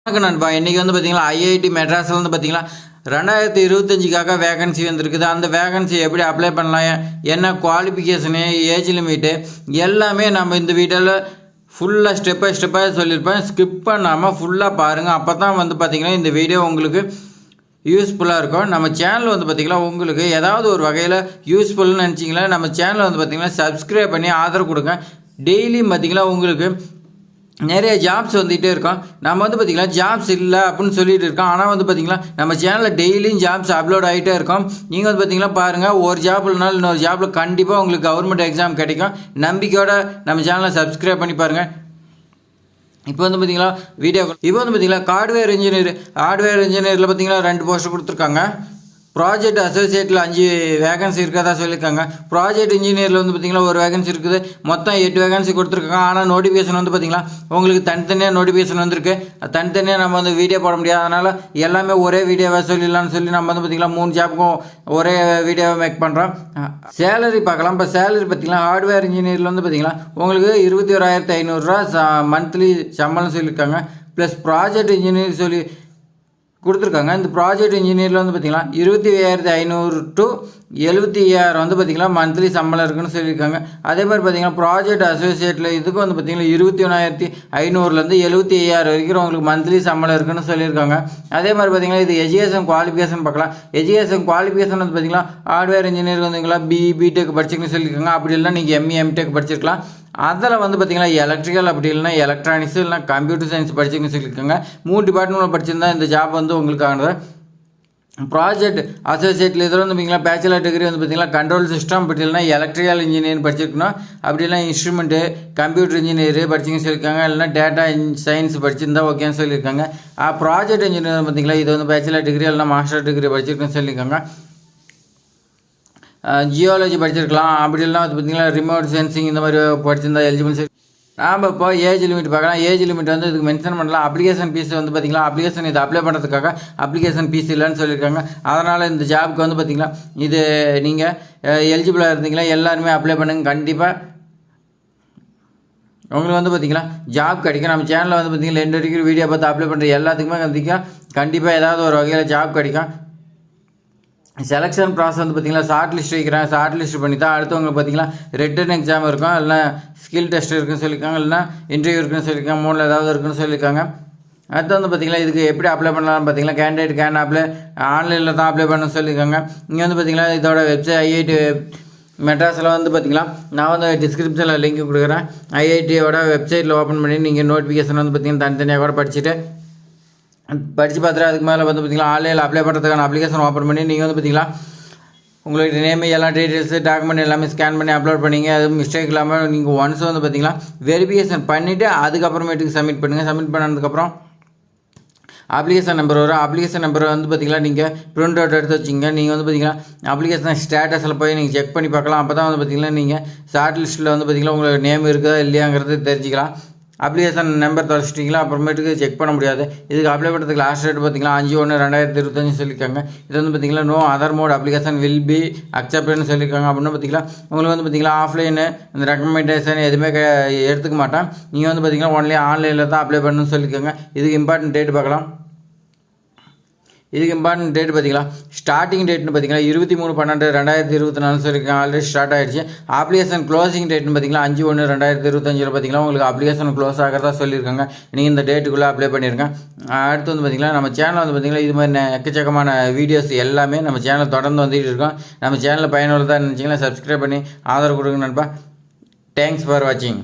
வணக்கம் நண்பா. இன்றைக்கி வந்து பார்த்திங்கன்னா ஐஐடி மெட்ராஸில் வந்து பார்த்திங்கன்னா 2025க்காக வேகன்சி வந்திருக்குது. அந்த வேகன்சி எப்படி அப்ளை பண்ணலாம், என்ன குவாலிஃபிகேஷனு, ஏஜ் லிமிட்டு எல்லாமே நம்ம இந்த வீடியோவில் ஃபுல்லாக ஸ்டெப் பை ஸ்டெப்பாக சொல்லியிருப்பேன். ஸ்கிப் பண்ணாமல் ஃபுல்லாக பாருங்கள். அப்போ தான் வந்து பார்த்திங்கன்னா இந்த வீடியோ உங்களுக்கு யூஸ்ஃபுல்லாக இருக்கும். நம்ம சேனல் வந்து பார்த்திங்கன்னா உங்களுக்கு ஏதாவது ஒரு வகையில் யூஸ்ஃபுல்னு நினச்சிங்களா நம்ம சேனலை வந்து பார்த்திங்கன்னா சப்ஸ்கிரைப் பண்ணி ஆதரவு கொடுங்க. டெய்லியும் பார்த்திங்கன்னா உங்களுக்கு நிறைய ஜாப்ஸ் வந்துகிட்டே இருக்கோம். நம்ம வந்து பார்த்திங்கன்னா ஜாப்ஸ் இல்லை அப்படின்னு சொல்லிட்டு இருக்கோம். ஆனால் வந்து பார்த்திங்கன்னா நம்ம சேனலில் டெய்லியும் ஜாப்ஸ் அப்லோட் ஆகிட்டே இருக்கோம். நீங்கள் வந்து பார்த்திங்கன்னா பாருங்கள், ஒரு ஜாப் இல்லைனாலும் இன்னொரு ஜாப்பில் கண்டிப்பாக உங்களுக்கு கவர்மெண்ட் எக்ஸாம் கிடைக்கும். நம்பிக்கையோடு நம்ம சேனலை சப்ஸ்கிரைப் பண்ணி பாருங்கள். இப்போ வந்து பார்த்திங்கன்னா இப்போ வந்து பார்த்திங்கன்னா ஹார்ட்வேர் இன்ஜினியரில் பார்த்திங்கன்னா 2 போஸ்ட் கொடுத்துருக்காங்க. ப்ராஜெக்ட் அசோசியேட்டில் 5 வேகன்சி இருக்கிறதா சொல்லியிருக்காங்க. ப்ராஜெக்ட் இன்ஜினியரில் வந்து பார்த்திங்கன்னா ஒரு வேகன்சி இருக்குது. மொத்தம் 8 வேகன்சி கொடுத்துருக்காங்க. ஆனால் நோட்டிஃபிகேஷன் வந்து பார்த்திங்கன்னா உங்களுக்கு தனித்தனியாக நோட்டிஃபிகேஷன் வந்திருக்கு. தனித்தனியாக நம்ம வந்து வீடியோ போட முடியாது. அதனால் எல்லாமே ஒரே வீடியோவாக சொல்லிடலான்னு சொல்லி நம்ம வந்து பார்த்திங்கன்னா 3 ஜாப்புக்கும் ஒரே வீடியோவை மேக் பண்ணுறோம். சேலரி பார்க்கலாம். இப்போ சேலரி பார்த்திங்கன்னா ஹார்ட்வேர் இன்ஜினியரில் வந்து பார்த்திங்கன்னா உங்களுக்கு 21,500 மந்த்லி சம்பளம் சொல்லியிருக்காங்க. ப்ளஸ் ப்ராஜெக்ட் இன்ஜினியர் சொல்லி கொடுத்துருக்காங்க. இந்த ப்ராஜெக்ட் இன்ஜினியரில் வந்து பார்த்திங்கன்னா 25,500 to 75,000 வந்து பார்த்திங்கன்னா மந்த்லி சம்பளம் இருக்குன்னு சொல்லியிருக்காங்க. அதே மாதிரி பார்த்திங்கன்னா ப்ராஜெக்ட் அசோசியேட்டில் இதுக்கு வந்து பார்த்திங்கன்னா 21,500 75,000 வரைக்கும் உங்களுக்கு மந்த்லி சம்பளம் இருக்குன்னு சொல்லியிருக்காங்க. அதே மாதிரி பார்த்திங்கன்னா இது எஜுகேஷன் குவாலிஃபிகேஷன் பார்க்கலாம். எஜுகேஷன் குவாலிஃபிகேஷன் வந்து பார்த்திங்கன்னா ஹார்ட்வேர் இன்ஜினியர் வந்தீங்களா பிடெக் படிச்சிருக்குன்னு சொல்லியிருக்காங்க. அப்படி இல்லைனா நீங்கள் எம்இ எம்டெக் படிச்சிருக்கலாம். அதில் வந்து பார்த்திங்கன்னா எலக்ட்ரிக்கல் அப்படி இல்லைனா எலக்ட்ரானிக்ஸ் இல்லைனா கம்ப்யூட்டர் சயின்ஸ் படிச்சிருக்குன்னு சொல்லியிருக்காங்க. 3 டிபார்ட்மெண்ட்டில் படிச்சிருந்தா இந்த ஜாப் வந்து உங்களுக்கு ஆனது. ப்ராஜெக்ட் அசோசியேட்டில் இதில் வந்து பார்த்திங்கன்னா பேச்சுலர் டிகிரி வந்து பார்த்திங்கன்னா கண்ட்ரோல் சிஸ்டம் அப்படி இல்லைனா எலக்ட்ரிக்கல் இன்ஜினியர் படிச்சிருக்கணும். அப்படி இல்லைனா இன்ஸ்ட்ருமெண்ட்டு கம்ப்யூட்டர் இன்ஜினியர் படிச்சிங்கன்னு சொல்லியிருக்காங்க. இல்லைனா டேட்டா சயின்ஸ் படிச்சிருந்தா ஓகேன்னு சொல்லியிருக்காங்க. ப்ராஜெக்ட் இன்ஜினியர் பார்த்திங்களா இது வந்து பேச்சுலர் டிகிரி இல்லைனா மாஸ்டர் டிகிரி படிச்சிருக்குன்னு சொல்லியிருக்காங்க. ஜியாலஜி படிச்சிருக்கலாம். அப்படி இல்லைனா வந்து பார்த்திங்கன்னா ரிமோட் சென்சிங் இந்த மாதிரி படிச்சிருந்தா எலிஜிபிள். நாம் இப்போ ஏஜ் லிமிட் பார்க்கலாம். ஏஜ் லிமிட் வந்து இதுக்கு மென்ஷன் பண்ணலாம். அப்ளிகேஷன் ஃபீஸ் வந்து பார்த்திங்கன்னா அப்ளிகேஷன் இது அப்ளை பண்ணுறதுக்காக அப்ளிகேஷன் ஃபீஸ் இல்லைன்னு சொல்லியிருக்காங்க. அதனால் இந்த ஜாபுக்கு வந்து பார்த்திங்கன்னா இது நீங்கள் எலிஜிபிளாக இருந்தீங்களா எல்லாருமே அப்ளை பண்ணுங்கள். கண்டிப்பாக உங்களுக்கு வந்து பார்த்திங்கன்னா ஜாப் கிடைக்கும். நம்ம சேனலில் வந்து பார்த்திங்கன்னா 2 வரைக்கும் வீடியோ பார்த்து அப்ளை பண்ணுற எல்லாத்துக்குமே பார்த்திங்கன்னா கண்டிப்பாக ஏதாவது ஒரு வகையில் ஜாப் கிடைக்கும். செலெக்ஷன் ப்ராசஸ் வந்து பார்த்திங்கன்னா ஷார்ட் லிஸ்ட் வைக்கிறாங்க. ஷார்ட் லிஸ்ட் பண்ணி தான் அடுத்தவங்க பார்த்திங்கன்னா ரிட்டன் எக்ஸாம் இருக்கும், இல்லைனா ஸ்கில் டெஸ்ட் இருக்குன்னு சொல்லியிருக்காங்க, இல்லைனா இன்டர்வியூ இருக்குன்னு சொல்லியிருக்காங்க. 3ல் ஏதாவது இருக்குன்னு சொல்லியிருக்காங்க. அடுத்து வந்து பார்த்திங்கன்னா இதுக்கு எப்படி அப்ளை பண்ணலாம்னு பார்த்திங்கன்னா கேண்டிடேட் கேன் அப்ளை ஆன்லைனில் தான் அப்ளை பண்ண சொல்லியிருக்காங்க. இங்கே வந்து பார்த்திங்கன்னா இதோட வெப்சைட் ஐஐடி மெட்ராஸில் வந்து பார்த்திங்கன்னா நான் வந்து டிஸ்கிரிப்ஷனில் லிங்க் கொடுக்குறேன். ஐஐடியோட வெப்சைட்டில் ஓப்பன் பண்ணி நீங்கள் நோட்டிஃபிகேஷன் வந்து பார்த்திங்கன்னா தனித்தனியாக கூட படிச்சுட்டு பார்த்துட்டு அதுக்கு மேலே வந்து பார்த்திங்கன்னா ஆன்லைனில் அப்ளை பண்ணுறதுக்கான அப்ளிகேஷன் ஓப்பன் பண்ணி நீங்கள் வந்து பார்த்திங்கன்னா உங்களுக்கு நேம் எல்லா டீட்டெயில்ஸு டாக்குமெண்ட் எல்லாமே ஸ்கேன் பண்ணி அப்லோட் பண்ணிங்க. அது மிஸ்டேக் இல்லாமல் நீங்கள் ஒன்ஸ் வந்து பார்த்திங்கன்னா வெரிஃபிகேஷன் பண்ணிவிட்டு அதுக்கப்புறமேட்டுக்கு சப்மிட் பண்ணுங்கள். சப்மிட் பண்ணதுக்கப்புறம் அப்ளிகேஷன் நம்பர் வரும். அப்ளிகேஷன் நம்பர் வந்து பார்த்திங்கன்னா நீங்கள் ப்ரிண்ட் அவுட் எடுத்து வச்சிங்க. நீங்கள் வந்து பார்த்திங்கன்னா அப்ளிகேஷன் ஸ்டேட்டஸில் போய் நீங்கள் செக் பண்ணி பார்க்கலாம். அப்போ தான் வந்து பார்த்திங்கன்னா நீங்கள் ஷார்ட் லிஸ்ட்டில் வந்து பார்த்திங்கன்னா உங்களுக்கு நேம் இருக்குதா இல்லையாங்கிறது தெரிஞ்சிக்கலாம். அப்ளிகேஷன் நம்பர் தொலைச்சிட்டிங்களா அப்புறமேட்டுக்கு செக் பண்ண முடியாது. இதுக்கு அப்ளை பண்ணுறதுக்கு லாஸ்ட் டேட் பார்த்திங்கன்னா 5/1/2025 சொல்லியிருக்காங்க. இது வந்து பார்த்திங்கன்னா no other mode application will be அக்செப்ட்னு சொல்லியிருக்காங்க. அப்படின்னு பார்த்திங்கன்னா உங்களுக்கு வந்து பார்த்திங்கன்னா ஆஃப்லைனு இந்த ரெக்கமெண்டேஷன் எதுவுமே எடுத்துக்க மாட்டேன். நீங்கள் வந்து பார்த்திங்கன்னா ஒன்லி ஆன்லைனில் தான் அப்ளை பண்ணணும்னு சொல்லியிருக்காங்க. இதுக்கு இம்பார்ட்டன்ட் டேட் பார்க்கலாம். இதுக்கு இம்பார்ட்டன்ட் டேட் பார்த்திங்களா ஸ்டார்டிங் டேட்னு பார்த்திங்கன்னா 23/12/2024 சொல்லியிருக்காங்க. ஆல்ரெடி ஸ்டார்ட் ஆகிடுச்சு. அப்ளிகேஷன் க்ளோசிங் டேட்னு பார்த்திங்கன்னா 5/1/2025 பார்த்திங்கன்னா உங்களுக்கு அப்ளிகேஷன் க்ளோஸ் ஆகிறதா சொல்லியிருக்காங்க. நீங்கள் இந்த டேட்டுக்குள்ளே அப்ளை பண்ணியிருக்கேன். அடுத்து வந்து பார்த்திங்கன்னா நம்ம சேனல் வந்து பார்த்திங்கன்னா இது மாதிரி எக்கச்சக்கமான வீடியோஸ் எல்லாமே நம்ம சேனல் தொடர்ந்து வந்துகிட்டு இருக்கோம். நம்ம சேனலில் பயனுள்ளதாக இருந்துச்சிங்கன்னா சப்ஸ்கிரைப் பண்ணி ஆதரவு கொடுங்க நண்பா. தேங்க்ஸ் ஃபார் வாட்சிங்.